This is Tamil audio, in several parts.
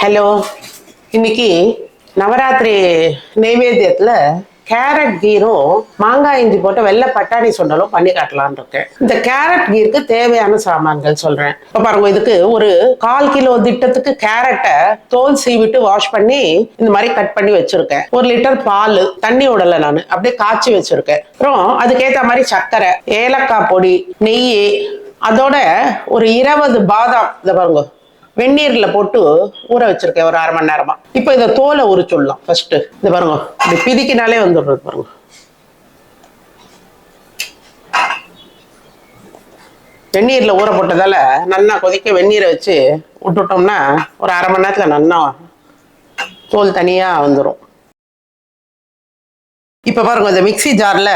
ஹலோ. இன்னைக்கு நவராத்திரி நைவேத்தியத்துல கேரட் கீரும் மாங்காய் இஞ்சி போட்டு வெள்ளை பட்டாணி சுண்டலும் பண்ணி காட்டலான் இருக்கேன். இந்த கேரட் கீருக்கு தேவையான சாமான்கள் சொல்றேன். இப்ப பாருங்க, இதுக்கு ஒரு 1/4 கிலோ திட்டத்துக்கு கேரட்டை தோல் சீவிட்டு வாஷ் பண்ணி இந்த மாதிரி கட் பண்ணி வச்சிருக்கேன். 1 லிட்டர் பால், தண்ணி விடல நான், அப்படியே காய்ச்சி வச்சிருக்கேன். அப்புறம் அதுக்கேற்ற மாதிரி சர்க்கரை, ஏலக்காய் பொடி, நெய், அதோட ஒரு 20 பாதாம் இதை பாருங்க வெந்நீர்ல போட்டு ஊற வச்சிருக்கேன் ஒரு 1/2 மணி நேரமா. இப்ப இதை தோலை உரிச்சுடலாம். ஃபர்ஸ்ட் இந்த பாருங்க, இப்படி பிதிக்கினாலே வந்துடுறது பாருங்க. வெந்நீர்ல ஊற போட்டதால நல்லா கொதிக்க வெந்நீரை வச்சு விட்டுட்டோம்னா ஒரு 1/2 மணி நேரத்துல நல்லா தோல் தனியா வந்துடும். இப்ப பாருங்க, இந்த மிக்சி ஜார்ல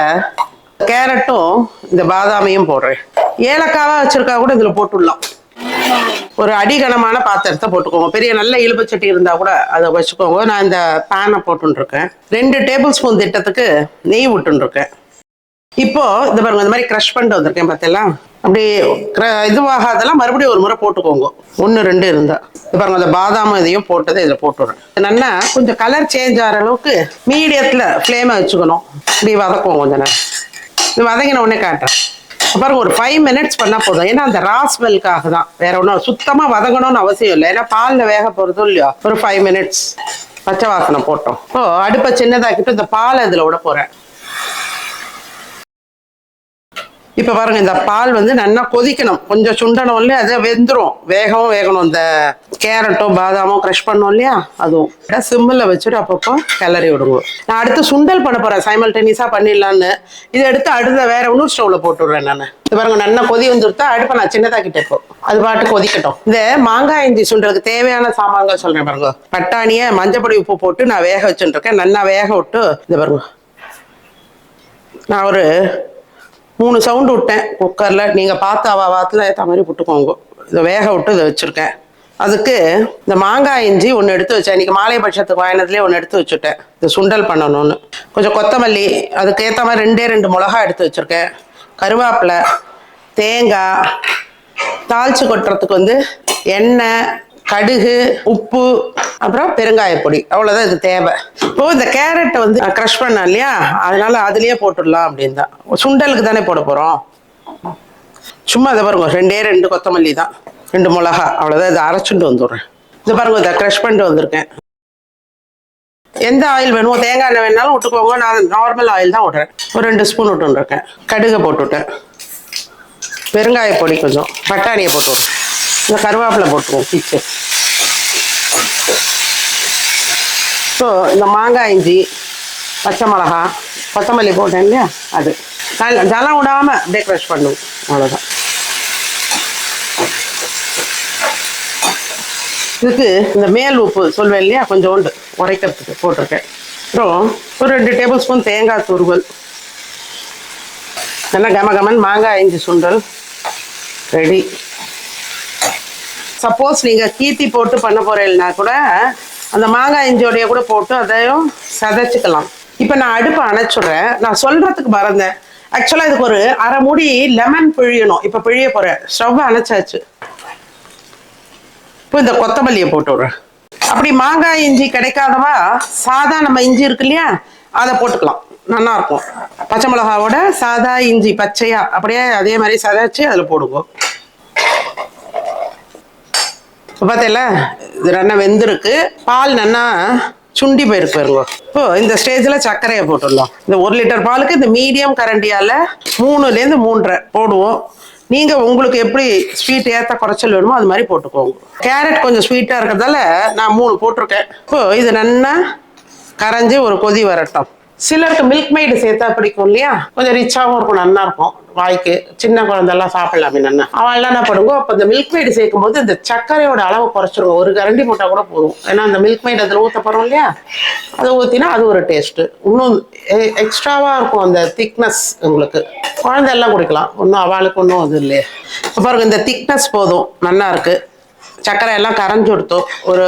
கேரட்டும் இந்த பாதாமையும் போடுறேன். ஏலக்காவா வச்சிருக்கா கூட இதுல போட்டுடலாம். ஒரு அடிகனமான பாத்திரத்தை போட்டுக்கோங்க. பெரிய நல்ல இழுப்பு சட்டி இருந்தா கூட அதை வச்சுக்கோங்க. நான் இந்த பேனை போட்டுருக்கேன். 2 டேபிள் ஸ்பூன் திட்டத்துக்கு நெய் விட்டுருக்கேன். இப்போ இந்த பாருங்க, இந்த மாதிரி க்ரஷ் பண்ணிட்டு வந்திருக்கேன் பார்த்தெல்லாம். அப்படி இதுவாகாதெல்லாம் மறுபடியும் ஒரு முறை போட்டுக்கோங்க. 1 2 இருந்தா இது பாருங்க, அந்த பாதாம் இதையும் போட்டதை இதில் போட்டுடுறேன். நல்லா கொஞ்சம் கலர் சேஞ்ச் ஆகிற அளவுக்கு மீடியத்தில் ஃப்ளேமை வச்சுக்கணும். இப்படி வதக்குவோம் கொஞ்ச நேரம். இது வதங்கின உடனே காட்டுறேன். பாருங்க, ஒரு 5 மினிட்ஸ் பண்ணா போதும். ஏன்னா அந்த ராஸ்மெல்காக தான், வேற ஒன்றும் சுத்தமா வதங்கணும்னு அவசியம் இல்லை. ஏன்னா பால்ல வேக போறதும் இல்லையோ. ஒரு 5 மினிட்ஸ் பச்சை வாசனை போட்டோம். இப்போ அடுப்பை சின்னதாக்கிட்டு இந்த பாலை இதுல விட போறேன். இப்ப பாருங்க, இந்த பால் நல்லா கொதிக்கணும். கொஞ்சம் சுண்டணும் இல்லையா, அதை வெந்துடும். வேகணும். இந்த கேரட்டும் பாதாமும் க்ரஷ் பண்ணோம் இல்லையா, அதுவும் சிம்மில் வச்சுட்டு அப்பப்போ கிளறி விடுங்க. நான் அடுத்து சுண்டல் பண்ண போறேன். சைமல்டேனியஸா பண்ணிடலான்னு இதை எடுத்து அடுத்த வேற ஒன்றும் ஸ்டவ்ல போட்டுடுறேன் நான். இது பாருங்க, நல்லா கொதி வந்துருத்தா அடுப்பை நான் சின்னதாக்கிட்டே இப்போ அது பாட்டு கொதிக்கட்டும். இந்த மாங்காய் இஞ்சி சுண்டலுக்கு தேவையான சாமான்கள் சொல்றேன் பாருங்க. பட்டாணியை மஞ்சப்பொடி உப்பு போட்டு நான் வேக வச்சுருக்கேன். நல்லா வேக விட்டு இது பாருங்க, நான் ஒரு 3 சவுண்டு விட்டேன் குக்கர்ல. நீங்க பார்த்து வாத்துல ஏற்ற மாதிரி போட்டுக்கோங்க. இதை வேக விட்டு இதை வச்சிருக்கேன். அதுக்கு இந்த மாங்காய் இஞ்சி 1 எடுத்து வச்சேன். இன்னைக்கு மாலை பட்சத்துக்கு வாங்கினதுலேயே 1 எடுத்து வச்சுட்டேன். இந்த சுண்டல் பண்ணணும்னு. கொஞ்சம் கொத்தமல்லி, அதுக்கு ஏற்ற மாதிரி 2 மிளகாய் எடுத்து வச்சிருக்கேன். கருவேப்பிலை, தேங்காய், தாளிச்சு கொட்டுறதுக்கு எண்ணெய், கடுகு, உப்பு, அப்புறம் பெருங்காயப்பொடி. அவ்வளோதான் இது தேவை. இப்போ இந்த கேரட்டை க்ரஷ் பண்ண இல்லையா, அதனால அதுலயே போட்டுடலாம் அப்படின்னு தான். சுண்டலுக்கு தானே போட போறோம். சும்மா இதை பாருங்க, 2 கொத்தமல்லி தான், 2 மிளகா, அவ்வளோதான். இதை அரைச்சுட்டு வந்துடுறேன். இதை பாருங்க, இதை க்ரஷ் பண்ணிட்டு வந்திருக்கேன். எந்த ஆயில் வேணுமோ, தேங்காய் எண்ணெய் வேணாலும் விட்டுக்கோங்க. நான் நார்மல் ஆயில் தான் விடுறேன். ஒரு 2 ஸ்பூன் விட்டுருக்கேன். கடுகை போட்டுவிட்டேன். பெருங்காயப்பொடி கொஞ்சம், பட்டாணியை போட்டுவிட்டேன். இந்த கருவேப்பிலை போட்டுருவோம் பிச்சு. ஸோ இந்த மாங்காய் இஞ்சி, பச்சை மிளகா, கொத்தமல்லி போட்டேன் இல்லையா, அது ஜலம் விடாமல் அப்படியே க்ரஷ் பண்ணுவோம். அவ்வளோதான். இதுக்கு இந்த மேல் உப்பு சொல்வேன் இல்லையா, கொஞ்சோண்டு உரைக்கிறதுக்கு போட்டிருக்கேன். அப்புறம் ஒரு 2 டேபிள் ஸ்பூன் தேங்காய் துருவல். நல்லா கமகமன் மாங்காய் இஞ்சி சுண்டல் ரெடி. சப்போஸ் நீங்கள் கீத்தி போட்டு பண்ண போறீங்கன்னா கூட அந்த மாங்காய் இஞ்சியோடைய கூட போட்டு அதையும் சதைச்சிக்கலாம். இப்போ நான் அடுப்பை அணைச்சுடுறேன். நான் சொல்றதுக்கு மறந்தேன். ஆக்சுவலாக இதுக்கு ஒரு 1/2 மூடி லெமன் பிழியணும். இப்போ பிழிய போறேன். ஸ்டவ் அணைச்சாச்சு. இப்போ இந்த கொத்தமல்லியை போட்டு விடுறேன். அப்படி மாங்காய் இஞ்சி கிடைக்காதவா சாதா நம்ம இஞ்சி இருக்கு இல்லையா, அதை போட்டுக்கலாம். நல்லா இருக்கும். பச்சை மிளகாவோட சாதா இஞ்சி பச்சையா அப்படியே அதே மாதிரி சதைச்சு அதில் போடுவோம். இப்போ பார்த்தீங்களா, இது நல்லா வெந்திருக்கு. பால் நல்லா சுண்டி போயிருக்கு பாருங்க. இப்போ இந்த ஸ்டேஜில் சர்க்கரையை போட்டுடலாம். இந்த 1 லிட்டர் பாலுக்கு இந்த மீடியம் கரண்டியால் 3லேருந்து 3.5 போடுவோம். நீங்கள் உங்களுக்கு எப்படி ஸ்வீட் ஏற்ற குறைச்சல் வேணுமோ அது மாதிரி போட்டுக்கோங்க. கேரட் கொஞ்சம் ஸ்வீட்டாக இருக்கிறதால நான் 3 போட்டிருக்கேன். இப்போ இது நல்லா கரைஞ்சி ஒரு கொதி வரட்டும். சிலருக்கு மில்க் மெய்டு சேர்த்தா பிடிக்கும் இல்லையா, கொஞ்சம் ரிச்சாகவும் இருக்கும், நல்லா இருக்கும் வாய்க்கு. சின்ன குழந்தெல்லாம் சாப்பிடலாமே நல்லா. அவள் என்ன பண்ணுங்க, அப்போ இந்த மில்க் மெய்டு சேர்க்கும் போது இந்த சர்க்கரையோட அளவு குறைச்சிருங்க. 1 கரண்டி போட்டால் கூட போதும். ஏன்னா அந்த மில்க் மெய்டு அதில் ஊற்ற போகிறோம் இல்லையா, அதை ஊற்றினா அது ஒரு டேஸ்ட்டு. இன்னும் எக்ஸ்ட்ராவாக இருக்கும் அந்த திக்னஸ். உங்களுக்கு குழந்தையெல்லாம் குடிக்கலாம், ஒன்றும் அவளுக்கு ஒன்றும் அது இல்லையே. இப்போ பாருங்க, இந்த திக்னஸ் போதும், நல்லா இருக்குது. சர்க்கரை எல்லாம் கரைஞ்சி கொடுத்தோம். ஒரு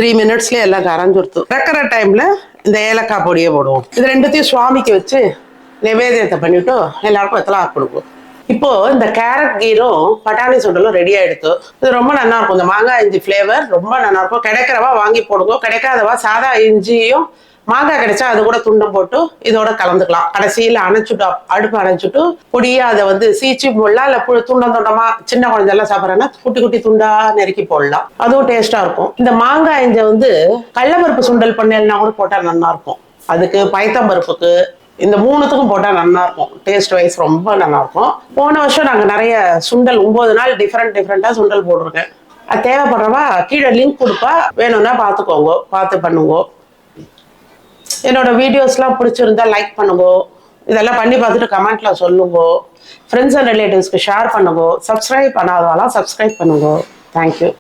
3 மினிட்ஸ்லேயே எல்லாம் கரைஞ்சி கொடுத்தோம். இறக்குற டைமில் இந்த ஏலக்காய் பொடியை போடுவோம். இது 2த்தையும் சுவாமிக்கு வச்சு நைவேத்தியத்தை பண்ணிவிட்டு எல்லாருக்கும் வெத்தலை கொடுப்போம். இப்போ இந்த கேரட் கீரும் பட்டாணி சுண்டலும் ரெடி ஆயிடுத்து. இது ரொம்ப நல்லா இருக்கும். இந்த மாங்காய் இஞ்சி ஃப்ளேவர் ரொம்ப நல்லா இருக்கும். கிடைக்கிறவா வாங்கி போடுங்க, கிடைக்காதவா சாதா இஞ்சியும் மாங்காய் கிடைச்சா அது கூட துண்டம் போட்டு இதோட கலந்துக்கலாம். கடைசியில அணைச்சுட்டு அடுப்பு அணைச்சிட்டு பொடியா அதை வந்து சீச்சி போடலாம், இல்ல துண்டம் துண்டமா சின்ன குழந்தைலாம் சாப்பிட்றேன்னா குட்டி குட்டி துண்டா நெருக்கி போடலாம். அதுவும் டேஸ்டா இருக்கும். இந்த மாங்காய் இஞ்ச வந்து கடலப்பருப்பு சுண்டல் பண்ணேன்னா கூட போட்டா நல்லா இருக்கும். அதுக்கு பயத்தம்பருப்புக்கு இந்த மூணுத்துக்கும் போட்டா நல்லா இருக்கும். டேஸ்ட் வைஸ் ரொம்ப நல்லா இருக்கும். போன வருஷம் நாங்க நிறைய சுண்டல் 9 நாள் டிஃப்ரெண்டா சுண்டல் போட்டிருக்கேன். அது தேவைப்படுறவா கீழே லிங்க் கொடுப்பா, வேணும்னா பார்த்துக்கோங்க, பார்த்து பண்ணுங்க. என்னோட வீடியோஸ்லாம் பிடிச்சிருந்தா லைக் பண்ணுங்க. இதெல்லாம் பண்ணி பார்த்துட்டு கமெண்ட்ல சொல்லுங்க. ஃப்ரெண்ட்ஸ் அண்ட் ரிலேட்டிவ்ஸ்க்கு ஷேர் பண்ணுங்க. சப்ஸ்கிரைப் பண்ணாதவாலாம் சப்ஸ்கிரைப் பண்ணுங்க. தேங்க்யூ.